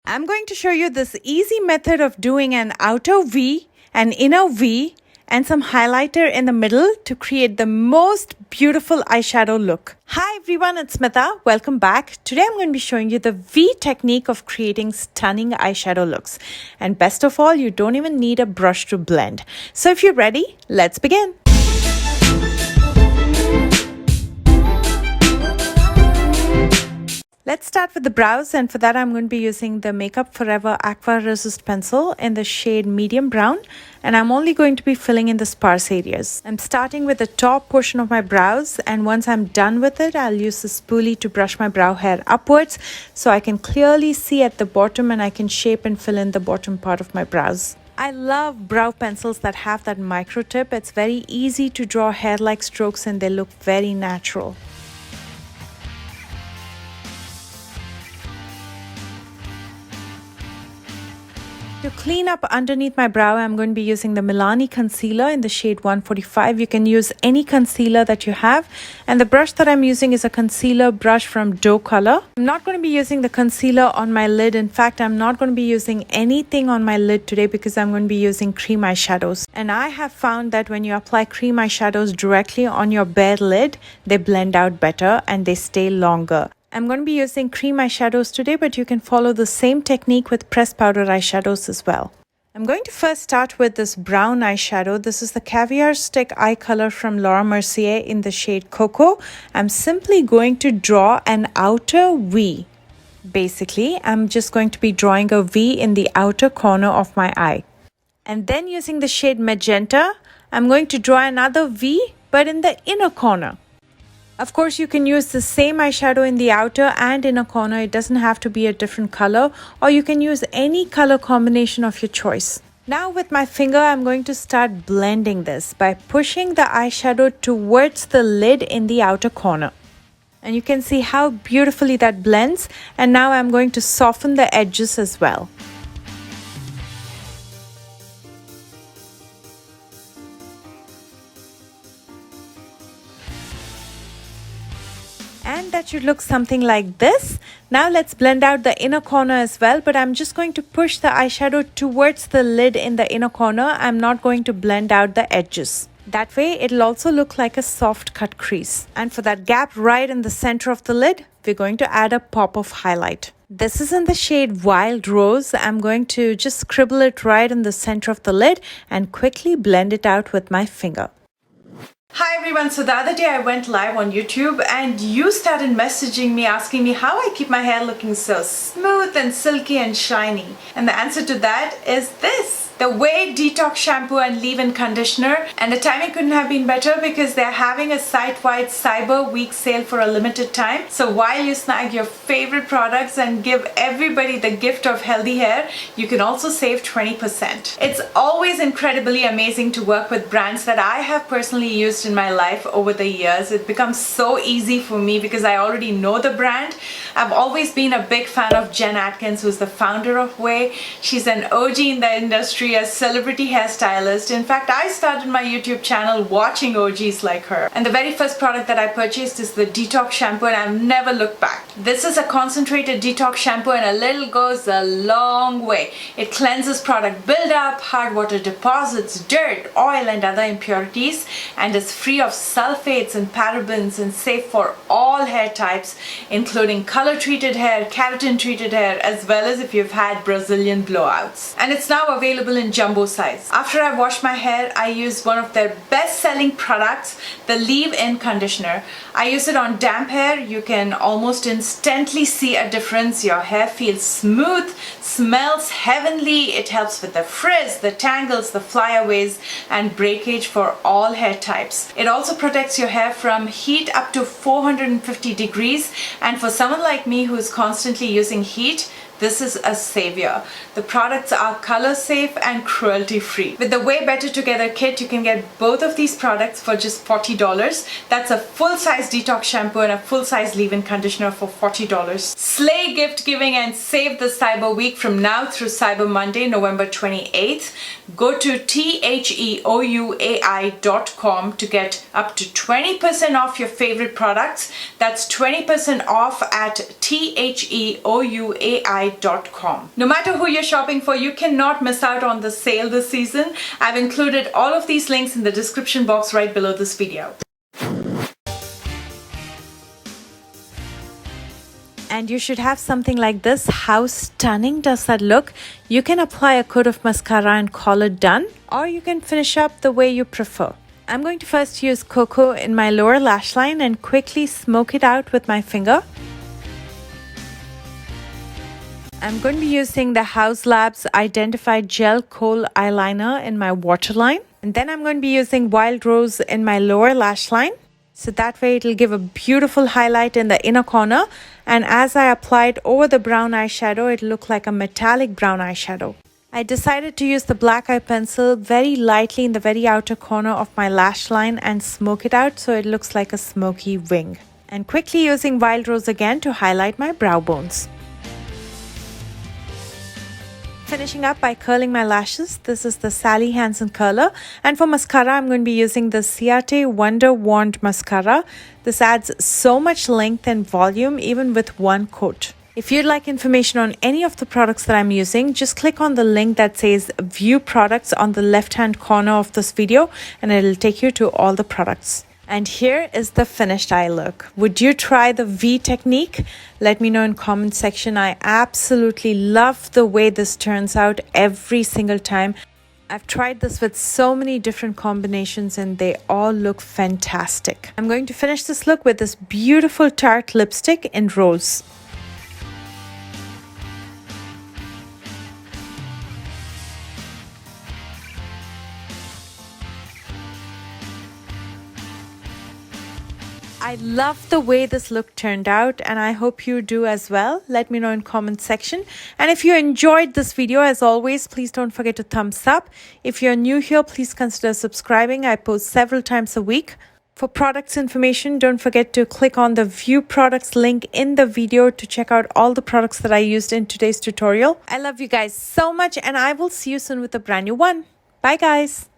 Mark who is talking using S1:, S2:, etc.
S1: I'm going to show you this easy method of doing an outer V, an inner V, and some highlighter in the middle to create the most beautiful eyeshadow look. Hi everyone, it's Smitha. Welcome back. Today I'm going to be showing you the V technique of creating stunning eyeshadow looks. And best of all, you don't even need a brush to blend. So if you're ready, let's begin. Let's start with the brows, and for that I'm going to be using the Makeup Forever Aqua Resist Pencil in the shade Medium Brown, and I'm only going to be filling in the sparse areas. I'm starting with the top portion of my brows, and once I'm done with it, I'll use the spoolie to brush my brow hair upwards so I can clearly see at the bottom and I can shape and fill in the bottom part of my brows. I love brow pencils that have that micro tip. It's very easy to draw hair-like strokes and they look very natural. To clean up underneath my brow, I'm going to be using the Milani concealer in the shade 145. You can use any concealer that you have. And the brush that I'm using is a concealer brush from Doe Color. I'm not going to be using the concealer on my lid. In fact, I'm not going to be using anything on my lid today because I'm going to be using cream eyeshadows. And I have found that when you apply cream eyeshadows directly on your bare lid, they blend out better and they stay longer. I'm going to be using cream eyeshadows today, but you can follow the same technique with pressed powder eyeshadows as well. I'm going to first start with this brown eyeshadow. This is the Caviar Stick Eye Color from Laura Mercier in the shade Cocoa. I'm simply going to draw an outer V. Basically, I'm just going to be drawing a V in the outer corner of my eye. And then using the shade Magenta, I'm going to draw another V, but in the inner corner. Of course, you can use the same eyeshadow in the outer and inner corner. It doesn't have to be a different color, or you can use any color combination of your choice. Now with my finger, I'm going to start blending this by pushing the eyeshadow towards the lid in the outer corner. And you can see how beautifully that blends. And now I'm going to soften the edges as well. And that should look something like this. Now let's blend out the inner corner as well, but I'm just going to push the eyeshadow towards the lid in the inner corner. I'm not going to blend out the edges. That way it'll also look like a soft cut crease. And for that gap right in the center of the lid, we're going to add a pop of highlight. This is in the shade Wild Rose. I'm going to just scribble it right in the center of the lid and quickly blend it out with my finger. Hi everyone, so the other day I went live on YouTube and you started messaging me asking me how I keep my hair looking so smooth and silky and shiny. And the answer to that is this. The Way Detox Shampoo and Leave-In Conditioner, and the timing couldn't have been better because they're having a site-wide Cyber Week sale for a limited time. So while you snag your favorite products and give everybody the gift of healthy hair, you can also save 20%. It's always incredibly amazing to work with brands that I have personally used in my life over the years. It becomes so easy for me because I already know the brand. I've always been a big fan of Jen Atkins, who's the founder of Way. She's an OG in the industry, a celebrity hairstylist. In fact, I started my YouTube channel watching OGs like her. And the very first product that I purchased is the Detox Shampoo, and I've never looked back. This is a concentrated detox shampoo, and a little goes a long way. It cleanses product buildup, hard water deposits, dirt, oil, and other impurities, and is free of sulfates and parabens and safe for all hair types, including color-treated hair, keratin-treated hair, as well as if you've had Brazilian blowouts. And it's now available in jumbo size. After I wash my hair, I use one of their best-selling products, the Leave-In Conditioner. I use it on damp hair. You can almost instantly see a difference. Your hair feels smooth, smells heavenly. It helps with the frizz, the tangles, the flyaways, and breakage for all hair types. It also protects your hair from heat up to 450 degrees, and for someone like me who's constantly using heat, this is a savior. The products are color safe and cruelty free. With the Way Better Together kit, you can get both of these products for just $40. That's a full-size detox shampoo and a full-size leave-in conditioner for $40. Slay gift giving and save the Cyber Week from now through Cyber Monday, November 28th. Go to theouai.com to get up to 20% off your favorite products. That's 20% off at theouai.com. buy.com. No matter who you're shopping for, you cannot miss out on the sale this season. I've included all of these links in the description box right below this video. And you should have something like this. How stunning does that look? You can apply a coat of mascara and call it done, or you can finish up the way you prefer. I'm going to first use cocoa in my lower lash line and quickly smoke it out with my finger. I'm going to be using the House Labs Identified Gel Kohl Eyeliner in my waterline. And then I'm going to be using Wild Rose in my lower lash line. So that way it'll give a beautiful highlight in the inner corner. And as I applied over the brown eyeshadow, it looked like a metallic brown eyeshadow. I decided to use the black eye pencil very lightly in the very outer corner of my lash line and smoke it out so it looks like a smoky wing. And quickly using Wild Rose again to highlight my brow bones. Finishing up by curling my lashes. This is the Sally Hansen curler, and for mascara I'm going to be using the Ciate Wonder Wand mascara. This adds so much length and volume even with one coat. If you'd like information on any of the products that I'm using, just click on the link that says view products on the left hand corner of this video and it'll take you to all the products. And here is the finished eye look. Would you try the V technique? Let me know in comment section. I absolutely love the way this turns out every single time. I've tried this with so many different combinations and they all look fantastic. I'm going to finish this look with this beautiful Tarte lipstick in Rose. I love the way this look turned out and I hope you do as well. Let me know in comment section. And if you enjoyed this video, as always, please don't forget to thumbs up. If you're new here, please consider subscribing. I post several times a week. For products information, don't forget to click on the view products link in the video to check out all the products that I used in today's tutorial. I love you guys so much and I will see you soon with a brand new one. Bye guys.